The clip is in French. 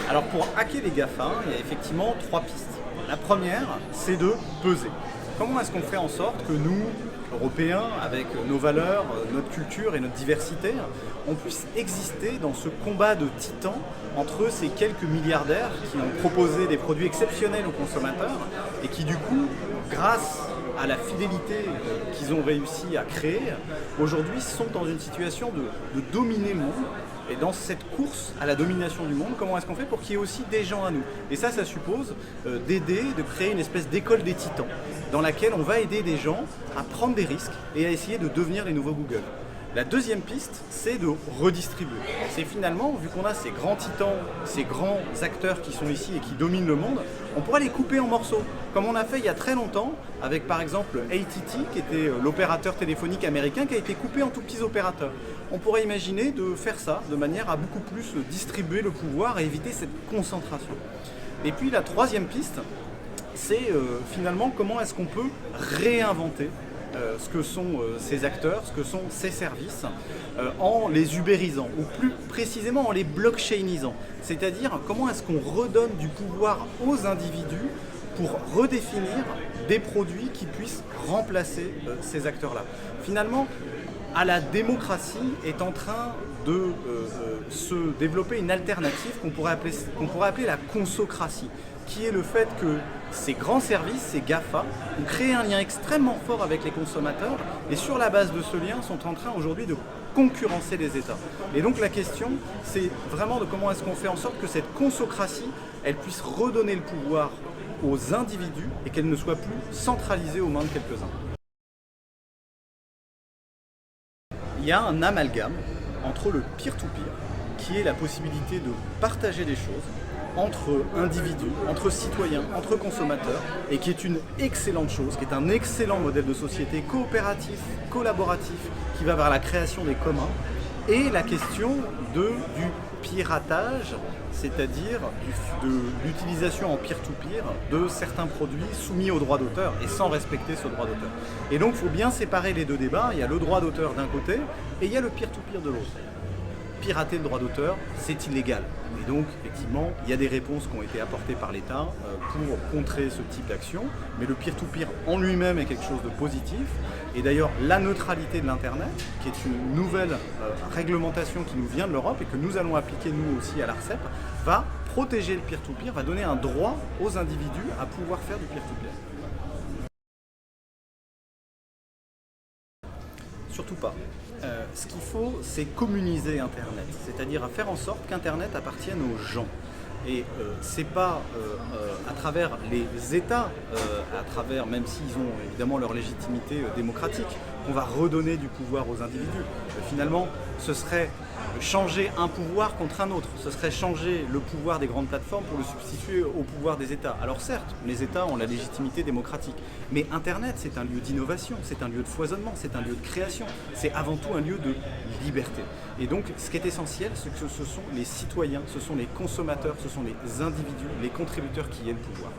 Alors pour hacker les GAFA, il y a effectivement trois pistes. La première, c'est de peser. Comment est-ce qu'on fait en sorte que nous, Européens, avec nos valeurs, notre culture et notre diversité, on puisse exister dans ce combat de titans entre ces quelques milliardaires qui ont proposé des produits exceptionnels aux consommateurs et qui du coup, grâce à la fidélité qu'ils ont réussi à créer, aujourd'hui sont dans une situation de dominer le monde. Et dans cette course à la domination du monde, comment est-ce qu'on fait pour qu'il y ait aussi des gens à nous? Et ça suppose d'aider, de créer une espèce d'école des titans, dans laquelle on va aider des gens à prendre des risques et à essayer de devenir les nouveaux Google. La deuxième piste, c'est de redistribuer. C'est finalement, vu qu'on a ces grands titans, ces grands acteurs qui sont ici et qui dominent le monde, on pourrait les couper en morceaux, comme on a fait il y a très longtemps avec par exemple AT&T, qui était l'opérateur téléphonique américain, qui a été coupé en tout petits opérateurs. On pourrait imaginer de faire ça de manière à beaucoup plus distribuer le pouvoir et éviter cette concentration. Et puis la troisième piste, c'est finalement comment est-ce qu'on peut réinventer ce que sont ces acteurs, ce que sont ces services, en les ubérisant, ou plus précisément en les blockchainisant. C'est-à-dire comment est-ce qu'on redonne du pouvoir aux individus pour redéfinir des produits qui puissent remplacer ces acteurs-là. Finalement, à la démocratie est en train de se développer une alternative qu'on pourrait appeler la consocratie, qui est le fait que ces grands services, ces GAFA, ont créé un lien extrêmement fort avec les consommateurs et sur la base de ce lien sont en train aujourd'hui de concurrencer les États. Et donc la question, c'est vraiment de comment est-ce qu'on fait en sorte que cette consocratie, elle puisse redonner le pouvoir aux individus et qu'elle ne soit plus centralisée aux mains de quelques-uns. Il y a un amalgame entre le peer-to-peer, qui est la possibilité de partager des choses entre individus, entre citoyens, entre consommateurs, et qui est une excellente chose, qui est un excellent modèle de société coopératif, collaboratif, qui va vers la création des communs, et la question du piratage, c'est-à-dire de l'utilisation en peer-to-peer de certains produits soumis au droit d'auteur et sans respecter ce droit d'auteur. Et donc il faut bien séparer les deux débats, il y a le droit d'auteur d'un côté et il y a le peer-to-peer de l'autre. Pirater le droit d'auteur, c'est illégal. Et donc, effectivement, il y a des réponses qui ont été apportées par l'État pour contrer ce type d'action, mais le peer-to-peer en lui-même est quelque chose de positif. Et d'ailleurs, la neutralité de l'Internet, qui est une nouvelle réglementation qui nous vient de l'Europe et que nous allons appliquer nous aussi à l'ARCEP, va protéger le peer-to-peer, va donner un droit aux individus à pouvoir faire du peer-to-peer. Surtout pas. Ce qu'il faut, c'est communiser Internet, c'est-à-dire à faire en sorte qu'Internet appartienne aux gens. Et c'est pas à travers les États, à travers, même s'ils ont évidemment leur légitimité démocratique, qu'on va redonner du pouvoir aux individus. Finalement, ce serait changer un pouvoir contre un autre. Ce serait changer le pouvoir des grandes plateformes pour le substituer au pouvoir des États. Alors certes, les États ont la légitimité démocratique, mais Internet, c'est un lieu d'innovation, c'est un lieu de foisonnement, c'est un lieu de création, c'est avant tout un lieu de liberté. Et donc, ce qui est essentiel, c'est que ce sont les citoyens, ce sont les consommateurs, ce sont les individus, les contributeurs qui aient le pouvoir.